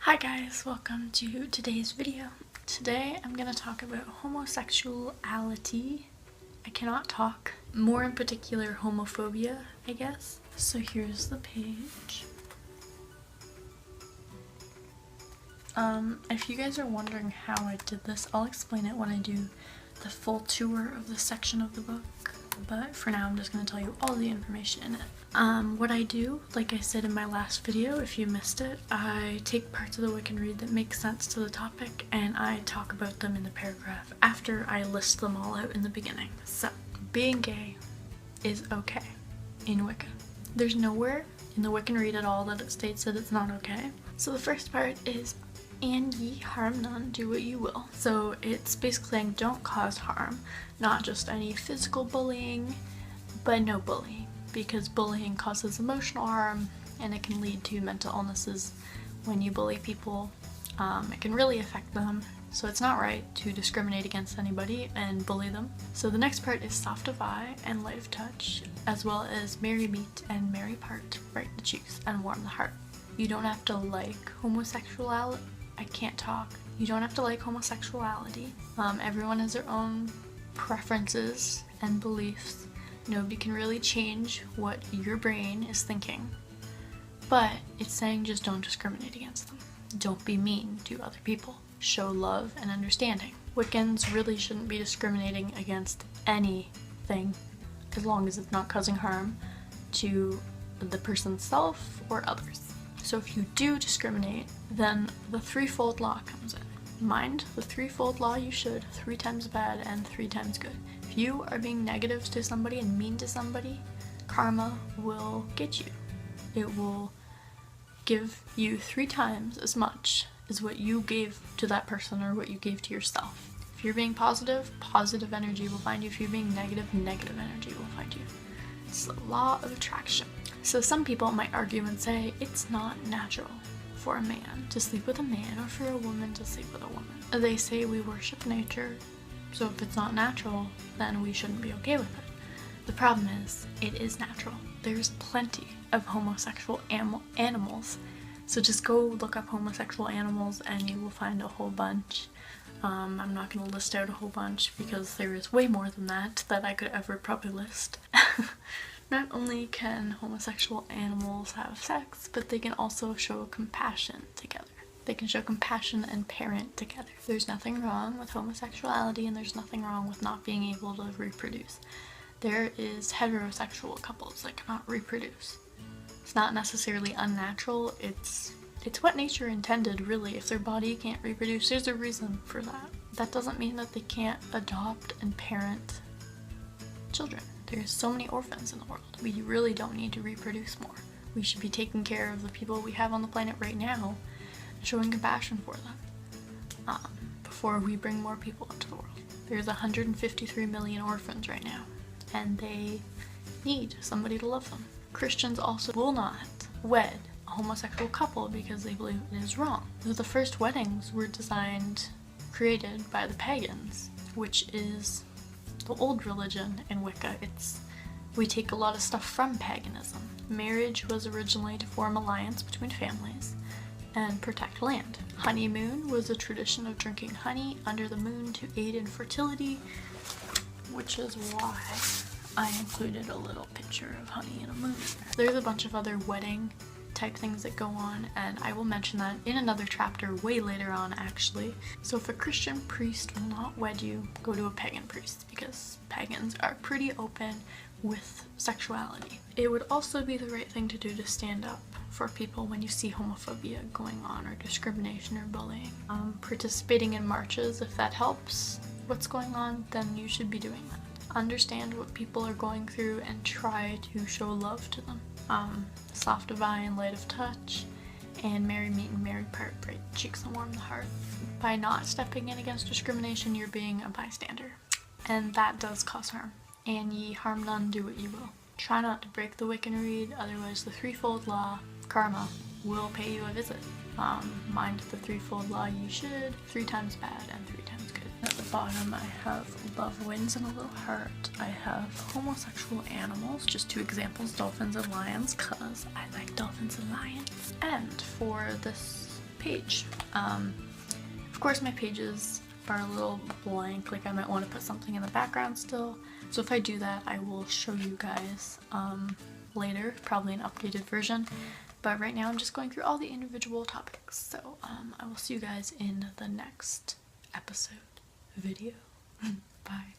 Hi guys, welcome to today's video. Today I'm going to talk about homosexuality. I cannot talk. More in particular, homophobia, I guess. So here's the page. If you guys are wondering how I did this, I'll explain it when I do the full tour of the section of the book. But for now, I'm just going to tell you all the information in it. What I do, like I said in my last video, if you missed it, I take parts of the Wiccan Rede that make sense to the topic and I talk about them in the paragraph after I list them all out in the beginning. So, being gay is okay in Wicca. There's nowhere in the Wiccan Rede at all that it states that it's not okay. So the first part is, and ye harm none, do what you will. So it's basically saying don't cause harm, not just any physical bullying, but no bullying, because bullying causes emotional harm and it can lead to mental illnesses when you bully people. It can really affect them, so it's not right to discriminate against anybody and bully them. So the next part is soft of eye and light of touch, as well as merry meet and merry part, bright the cheeks and warm the heart. You don't have to like homosexuality. I can't talk. You don't have to like homosexuality. Everyone has their own preferences and beliefs. Nobody can really change what your brain is thinking. But it's saying just don't discriminate against them. Don't be mean to other people. Show love and understanding. Wiccans really shouldn't be discriminating against anything as long as it's not causing harm to the person's self or others. So if you do discriminate, then the threefold law comes in. Mind the threefold law: you should, 3 times bad and 3 times good. If you are being negative to somebody and mean to somebody, karma will get you. It will give you 3 times as much as what you gave to that person or what you gave to yourself. If you're being positive, positive energy will find you. If you're being negative, negative energy will find you. It's the law of attraction. So some people might argue and say it's not natural for a man to sleep with a man or for a woman to sleep with a woman. They say we worship nature, so if it's not natural, then we shouldn't be okay with it. The problem is, it is natural. There's plenty of homosexual animals. So just go look up homosexual animals and you will find a whole bunch. I'm not going to list out a whole bunch because there is way more than that I could ever probably list. Not only can homosexual animals have sex, but they can also show compassion together. They can show compassion and parent together. There's nothing wrong with homosexuality and there's nothing wrong with not being able to reproduce. There is heterosexual couples that cannot reproduce. It's not necessarily unnatural, it's what nature intended, really. If their body can't reproduce, there's a reason for that. That doesn't mean that they can't adopt and parent children. There's so many orphans in the world. We really don't need to reproduce more. We should be taking care of the people we have on the planet right now and showing compassion for them before we bring more people into the world. There's 153 million orphans right now, and they need somebody to love them. Christians also will not wed a homosexual couple because they believe it is wrong. The first weddings were created by the pagans, which is the old religion in Wicca. We take a lot of stuff from paganism. Marriage was originally to form alliance between families and protect land. Honeymoon was a tradition of drinking honey under the moon to aid in fertility, which is why I included a little picture of honey in a moon. There's a bunch of other wedding type things that go on, and I will mention that in another chapter way later on, actually. So if a Christian priest will not wed you, go to a pagan priest, because pagans are pretty open with sexuality. It would also be the right thing to do to stand up for people when you see homophobia going on, or discrimination or bullying. Participating in marches, if that helps what's going on, then you should be doing that. Understand what people are going through and try to show love to them. Soft of eye and light of touch, and merry meet and merry part, bright cheeks and warm the heart. By not stepping in against discrimination, you're being a bystander, and that does cause harm. And ye harm none, do what you will. Try not to break the Wiccan Rede, otherwise the threefold law, karma, will pay you a visit. Mind the threefold law: you should, 3 times bad and 3 times good. At the bottom I have love wins and a little heart. I have homosexual animals, just 2 examples, dolphins and lions, cause I like dolphins and lions. And for this page. Of course my pages are a little blank, like I might want to put something in the background still, so if I do that I will show you guys later, probably an updated version, but right now I'm just going through all the individual topics, so I will see you guys in the next episode video. Bye.